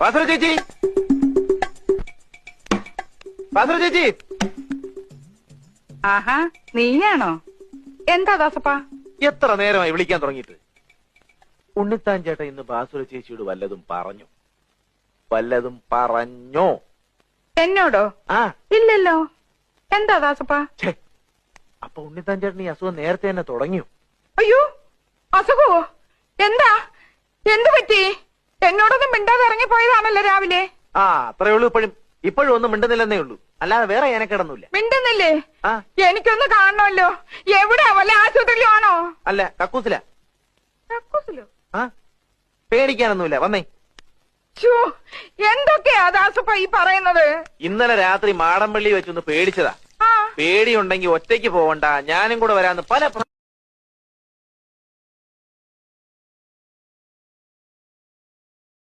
പാസറ ചേച്ചി, പാസറ ചേച്ചി. ആഹാ, നീയാണോ? എന്താ ദാസപ്പാ? എത്ര നേരമായി വിളിക്കാൻ തുടങ്ങിയിട്ട്? ഉണ്ണിത്താൻ ചേട്ടൻ ഇന്ന് ബാസുര ചേച്ചിയോട് വല്ലതും പറഞ്ഞു? വല്ലതും പറഞ്ഞോ? എന്നോടോ? ആ, ഇല്ലല്ലോ. എന്താ ദാസപ്പാ? അപ്പൊ ഉണ്ണിത്താൻ ചേട്ടൻ ഈ അസുഖം നേരത്തെ തന്നെ തുടങ്ങിയോ? അയ്യോ, അസുഖമോ? എന്താ? എന്തു പറ്റി? എന്നോടൊന്നും മിണ്ടാതെ ഇറങ്ങിപ്പോയതാണല്ലോ രാവിലെ. ആ, അത്രേ ഉള്ളൂ. ഇപ്പോഴും ഒന്നും മിണ്ടുന്നില്ലെന്നേ ഉള്ളൂ, അല്ലാതെ വേറെ എനക്കിടന്നില്ല. മിണ്ടുന്നില്ലേ? ആ, എനിക്കൊന്ന് കാണണമല്ലോ. എവിടെയാ? വല്ല ആശുപത്രിയിലോ ആണോ? അല്ല, കക്കൂസില. കക്കൂസിലോ? ആ, പേടിക്കാനൊന്നുമില്ല, വന്നേ. എന്തൊക്കെയാ ദാസപ്പ ഈ പറയുന്നത്? ഇന്നലെ രാത്രി മാടമ്പള്ളി വെച്ചൊന്ന് പേടിച്ചതാ. ആ, പേടിയുണ്ടെങ്കിൽ ഒറ്റയ്ക്ക് പോവണ്ട, ഞാനും കൂടെ വരാന്ന് പല